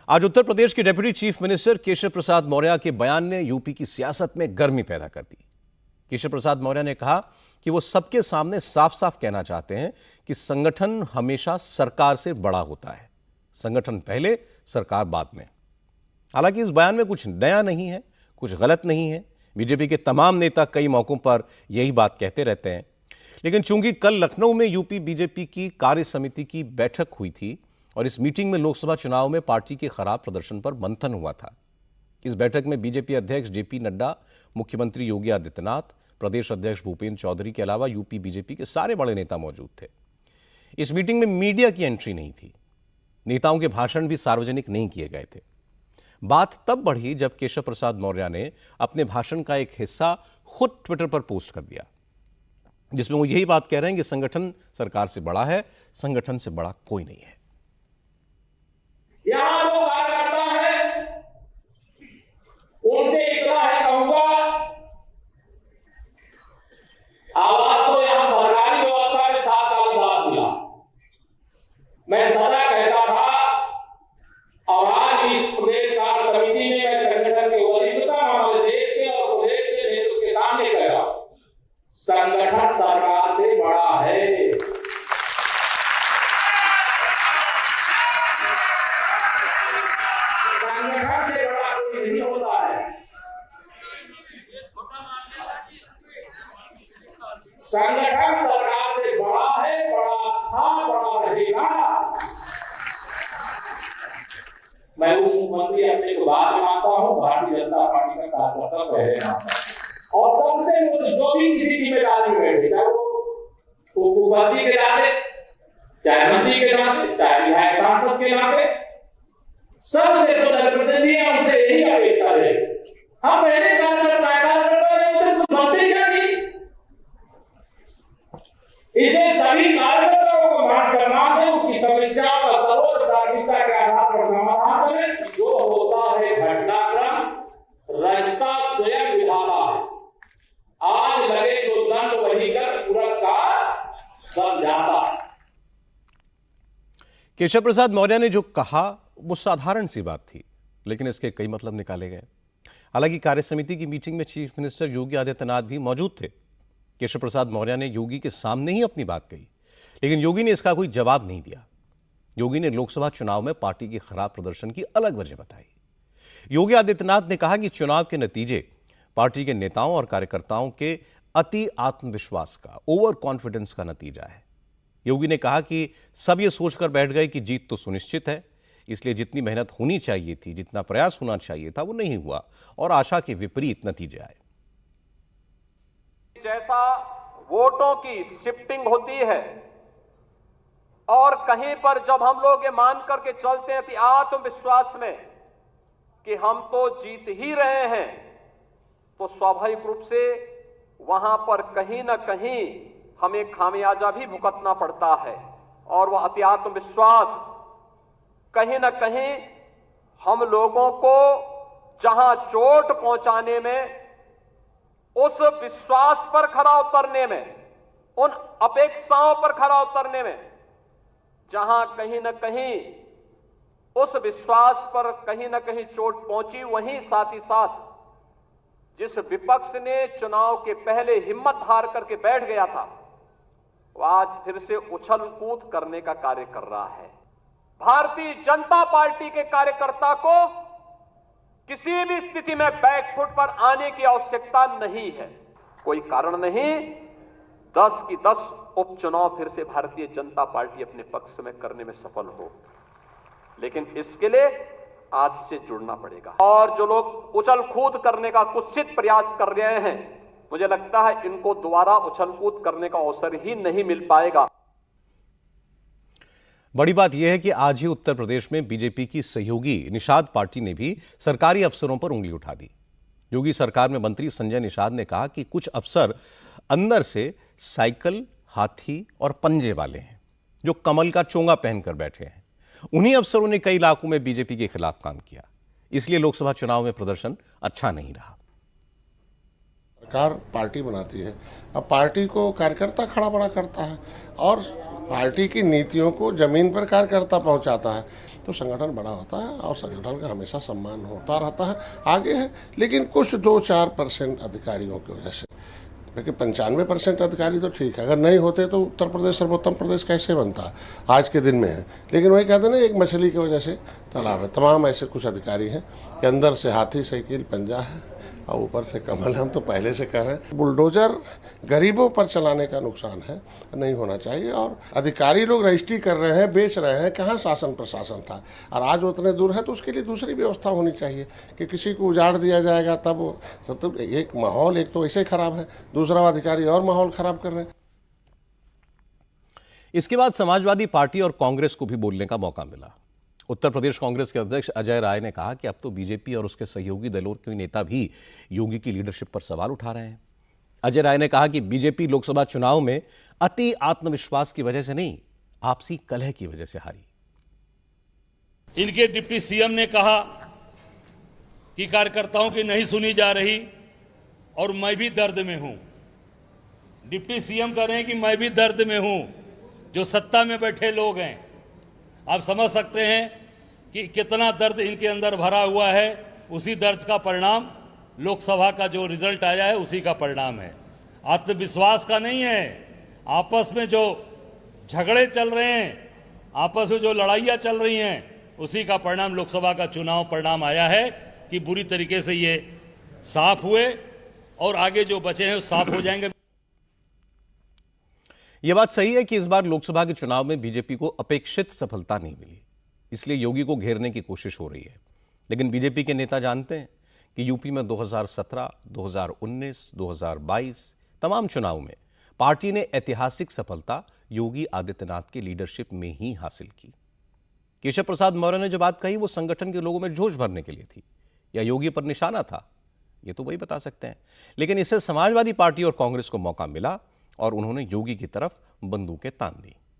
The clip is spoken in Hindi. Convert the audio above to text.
आज उत्तर प्रदेश के deputy chief minister Keshav Prasad Maurya के बयान ने यूपी की सियासत में गर्मी पैदा कर दी। केशव प्रसाद मौर्य ने कहा कि वो सबके सामने साफ साफ कहना चाहते हैं कि संगठन हमेशा सरकार से बड़ा होता है, संगठन पहले सरकार बाद में। हालांकि इस बयान में कुछ नया नहीं है, कुछ गलत नहीं है। बीजेपी के तमाम नेता कई मौकों पर यही बात कहते रहते हैं, लेकिन चूंकि कल लखनऊ में यूपी बीजेपी की कार्य समिति की बैठक हुई थी और इस मीटिंग में लोकसभा चुनाव में पार्टी के खराब प्रदर्शन पर मंथन हुआ था। इस बैठक में बीजेपी अध्यक्ष जेपी नड्डा, मुख्यमंत्री योगी आदित्यनाथ, प्रदेश अध्यक्ष भूपेंद्र चौधरी के अलावा यूपी बीजेपी के सारे बड़े नेता मौजूद थे। इस मीटिंग में मीडिया की एंट्री नहीं थी, नेताओं के भाषण भी सार्वजनिक नहीं किए गए थे। बात तब बढ़ी जब केशव प्रसाद मौर्य ने अपने भाषण का एक हिस्सा खुद ट्विटर पर पोस्ट कर दिया, जिसमें वो यही बात कह रहे हैं कि संगठन सरकार से बड़ा है, संगठन से बड़ा कोई नहीं है। यहां जो कार्यकर्ता है उनसे इतना है कहूंगा, आवाज तो यहां सरकारी व्यवस्था में 7 साल विकास मिला। मैं सदा कहता था और आज इस प्रदेश कार्य समिति में मैं संगठन के वरिष्ठता हमारे देश के और प्रदेश के नेतृत्व के सामने कह रहा हूं, संगठन सरकार से बड़ा है। संगठन से बड़ा कोई नहीं होता है। संगठन सरकार से बड़ा है, बड़ा था, बड़ा रहेगा। मैं उप मुख्यमंत्री अपने को बाद में मानता हूं, भारतीय जनता पार्टी का कार्यकर्ता पहले मानता हूं। और सबसे जो भी किसी जिम्मेदारी में बैठे, चाहे वो उप मुख्यमंत्री के नाते, चाहे मंत्री के नाते, चाहे विधायक सांसद के नाते, सबसे जो जनप्रतिनिधि है उनसे यही अपेक्षा है। हम पहले कार्यकर्ता कुछ बनते क्या नहीं, इसे सभी कार्यकर्ताओं को मान सम्मान है, उनकी समस्याओं का सर्वोच्च प्राथमिकता के आधार पर समाधान करें। जो होता है घटनाक्रम, रास्ता स्वयं विधाता है। आज लगे तो दंड वही कर पुरस्कार बन जाता है। केशव प्रसाद मौर्य ने जो कहा वो साधारण सी बात थी, लेकिन इसके कई मतलब निकाले गए। हालांकि कार्य समिति की मीटिंग में चीफ मिनिस्टर योगी आदित्यनाथ भी मौजूद थे। केशव प्रसाद मौर्य ने योगी के सामने ही अपनी बात कही, लेकिन योगी ने इसका कोई जवाब नहीं दिया। योगी ने लोकसभा चुनाव में पार्टी के खराब प्रदर्शन की अलग वजह बताई। योगी आदित्यनाथ ने कहा कि चुनाव के नतीजे पार्टी के नेताओं और कार्यकर्ताओं के अति आत्मविश्वास का, ओवर कॉन्फिडेंस का नतीजा है। योगी ने कहा कि सब ये सोचकर बैठ गए कि जीत तो सुनिश्चित है, इसलिए जितनी मेहनत होनी चाहिए थी, जितना प्रयास होना चाहिए था, वो नहीं हुआ और आशा के विपरीत नतीजे आए। जैसा वोटों की शिफ्टिंग होती है और कहीं पर जब हम लोग ये मान करके चलते हैं कि आत्मविश्वास में कि हम तो जीत ही रहे हैं, तो स्वाभाविक रूप से वहां पर कहीं ना कहीं हमें खामियाजा भी भुगतना पड़ता है। और वह अति आत्मविश्वास कहीं ना कहीं हम लोगों को जहां चोट पहुंचाने में, उस विश्वास पर खरा उतरने में, उन अपेक्षाओं पर खरा उतरने में, जहां कहीं ना कहीं उस विश्वास पर कहीं ना कहीं चोट पहुंची, वहीं साथ ही साथ जिस विपक्ष ने चुनाव के पहले हिम्मत हार करके बैठ गया था, वो आज फिर से उछल कूद करने का कार्य कर रहा है। भारतीय जनता पार्टी के कार्यकर्ता को किसी भी स्थिति में बैकफुट पर आने की आवश्यकता नहीं है। कोई कारण नहीं 10 की 10 उपचुनाव फिर से भारतीय जनता पार्टी अपने पक्ष में करने में सफल हो, लेकिन इसके लिए आज से जुड़ना पड़ेगा। और जो लोग उछल कूद करने का कुत्सित प्रयास कर रहे हैं, मुझे लगता है इनको दोबारा उछल कूद करने का अवसर ही नहीं मिल पाएगा। बड़ी बात यह है कि आज ही उत्तर प्रदेश में बीजेपी की सहयोगी निषाद पार्टी ने भी सरकारी अफसरों पर उंगली उठा दी। योगी सरकार में मंत्री संजय निषाद ने कहा कि कुछ अफसर अंदर से साइकिल, हाथी और पंजे वाले हैं, जो कमल का चोंगा पहनकर बैठे हैं। उन्हीं अफसरों ने कई इलाकों में बीजेपी के खिलाफ काम किया, इसलिए लोकसभा चुनाव में प्रदर्शन अच्छा नहीं रहा। सरकार पार्टी बनाती है, अब पार्टी को कार्यकर्ता खड़ा बड़ा करता है और पार्टी की नीतियों को जमीन पर कार्यकर्ता पहुंचाता है। तो संगठन बड़ा होता है और संगठन का हमेशा सम्मान होता रहता है, आगे है। लेकिन कुछ 2-4% अधिकारियों की वजह से, क्योंकि 95% अधिकारी तो ठीक है, अगर नहीं होते तो उत्तर प्रदेश सर्वोत्तम प्रदेश कैसे बनता आज के दिन में है। लेकिन वही कहते हैं ना, एक मछली की वजह से तालाब है। तमाम ऐसे कुछ अधिकारी हैं कि अंदर से हाथी साइकिल पंजा है और ऊपर से कमल। हम तो पहले से कह रहे हैं, बुलडोजर गरीबों पर चलाने का नुकसान है, नहीं होना चाहिए। और अधिकारी लोग रजिस्ट्री कर रहे हैं, बेच रहे हैं, कहाँ शासन प्रशासन था। और आज उतने दूर है तो उसके लिए दूसरी व्यवस्था होनी चाहिए कि किसी को उजाड़ दिया जाएगा तब सब। तो एक माहौल एक तो ऐसे खराब है, दूसरा अधिकारी और माहौल खराब कर रहे हैं। इसके बाद समाजवादी पार्टी और कांग्रेस को भी बोलने का मौका मिला। उत्तर प्रदेश कांग्रेस के अध्यक्ष अजय राय ने कहा कि अब तो बीजेपी और उसके सहयोगी दलों के नेता भी योगी की लीडरशिप पर सवाल उठा रहे हैं। अजय राय ने कहा कि बीजेपी लोकसभा चुनाव में अति आत्मविश्वास की वजह से नहीं, आपसी कलह की वजह से हारी। इनके डिप्टी सीएम ने कहा कि कार्यकर्ताओं की नहीं सुनी जा रही और मैं भी दर्द में हूं। डिप्टी सीएम कह रहे हैं कि मैं भी दर्द में हूं। जो सत्ता में बैठे लोग हैं, आप समझ सकते हैं कि कितना दर्द इनके अंदर भरा हुआ है। उसी दर्द का परिणाम लोकसभा का जो रिजल्ट आया है उसी का परिणाम है। आत्मविश्वास का नहीं है। आपस में जो झगड़े चल रहे हैं, आपस में जो लड़ाइयाँ चल रही हैं, उसी का परिणाम लोकसभा का चुनाव परिणाम आया है कि बुरी तरीके से ये साफ हुए और आगे जो बचे हैं वो साफ हो जाएंगे। यह बात सही है कि इस बार लोकसभा के चुनाव में बीजेपी को अपेक्षित सफलता नहीं मिली, इसलिए योगी को घेरने की कोशिश हो रही है। लेकिन बीजेपी के नेता जानते हैं कि यूपी में 2017, 2019, 2022 तमाम चुनाव में पार्टी ने ऐतिहासिक सफलता योगी आदित्यनाथ की लीडरशिप में ही हासिल की। केशव प्रसाद मौर्य ने जो बात कही वो संगठन के लोगों में जोश भरने के लिए थी या योगी पर निशाना था, ये तो वही बता सकते हैं। लेकिन इससे समाजवादी पार्टी और कांग्रेस को मौका मिला और उन्होंने योगी की तरफ बंदूकें तान दी।